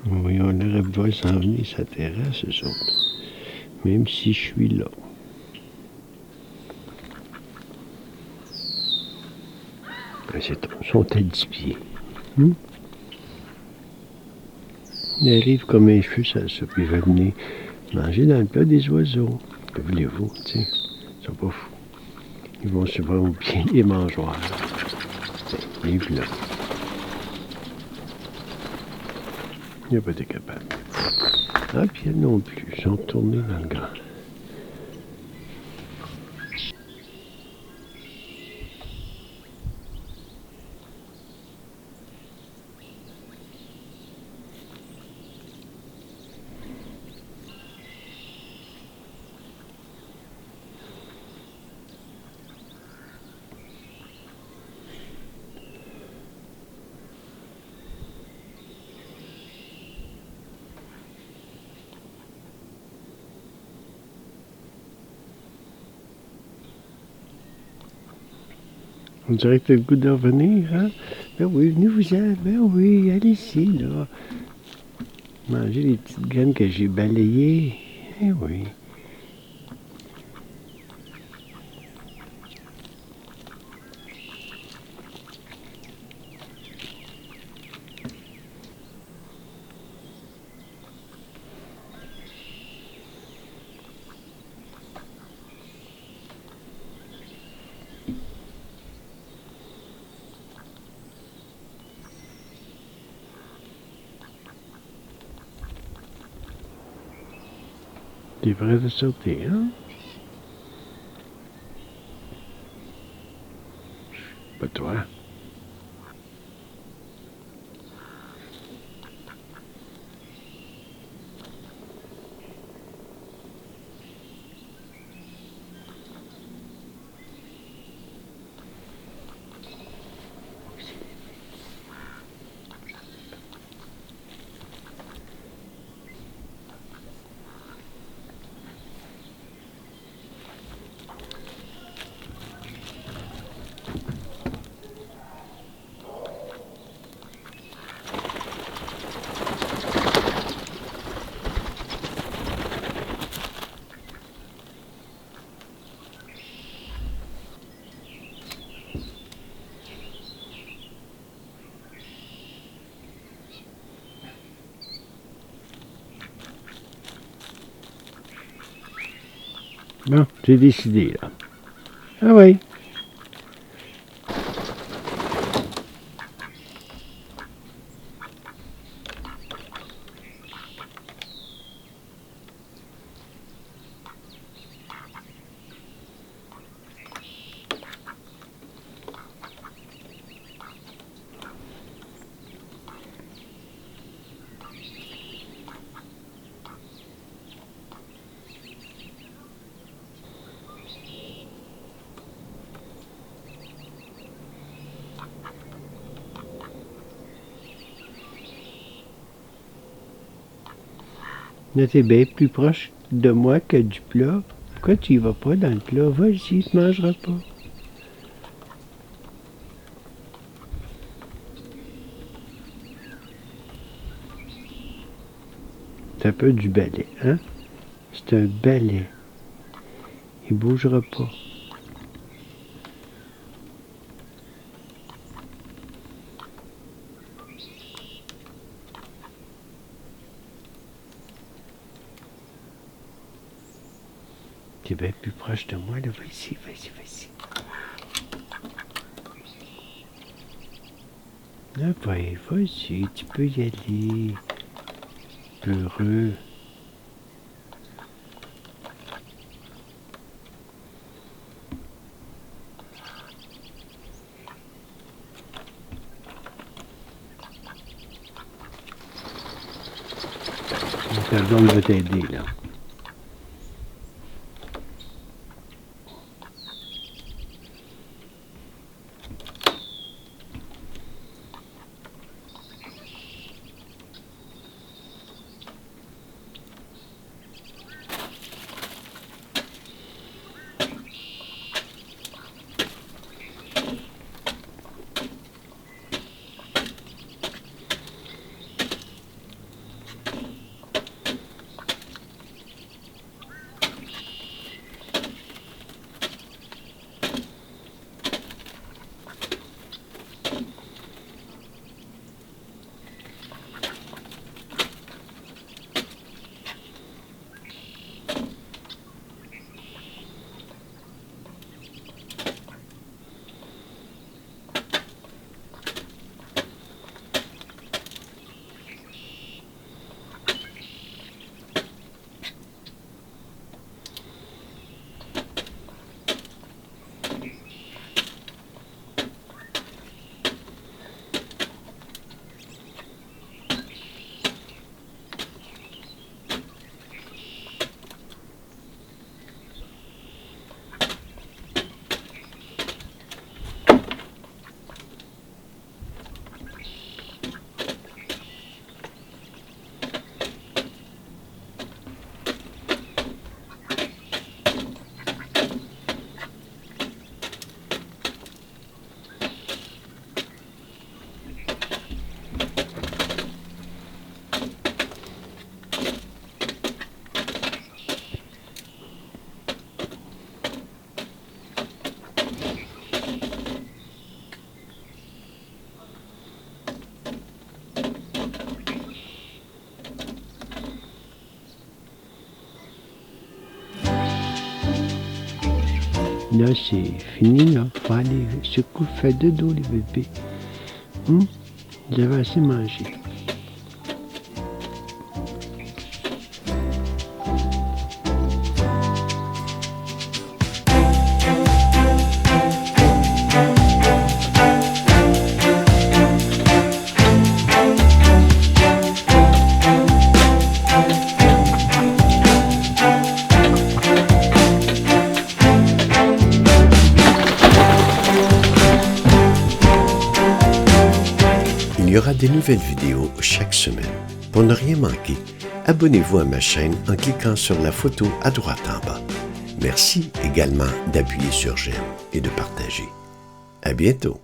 Oui, on aurait pu voir s'en venir sa terrasse, eux autres. Même si je suis là. Ils sont à 10 pieds. Ils arrivent comme un feu, ça, puis ils veulent venir manger dans le plat des oiseaux. Que voulez-vous, tu sais? Ils sont pas fous. Ils vont souvent au pied des mangeoires. Ils vivent là. Il n'a pas été capable. Ah, puis elles non plus. Ils sont retournés dans le grand. On dirait que t'as le goût de revenir, hein? Ben oui, venez-vous-en. Ben oui, allez-y, là. Manger les petites graines que j'ai balayées. Eh oui. T'es prêt à sauter, hein? Pas toi. Bon, j'ai décidé, là. Ah oui. Là, t'es bien plus proche de moi que du plat. Pourquoi tu y vas pas dans le plat? Vas-y, tu ne mangeras pas. C'est un peu du balai, hein? C'est un balai. Il bougera pas. T'es bien plus proche de moi, là. Vas-y, vas-y, vas-y. Ah ouais, vas-y, tu peux y aller. Heureux. Ta blonde va t'aider, là. Là, c'est fini, là. Faut aller se coucher, faire dodo, les bébés. Vous avez assez mangé. Il y aura des nouvelles vidéos chaque semaine. Pour ne rien manquer, abonnez-vous à ma chaîne en cliquant sur la photo à droite en bas. Merci également d'appuyer sur j'aime et de partager. À bientôt!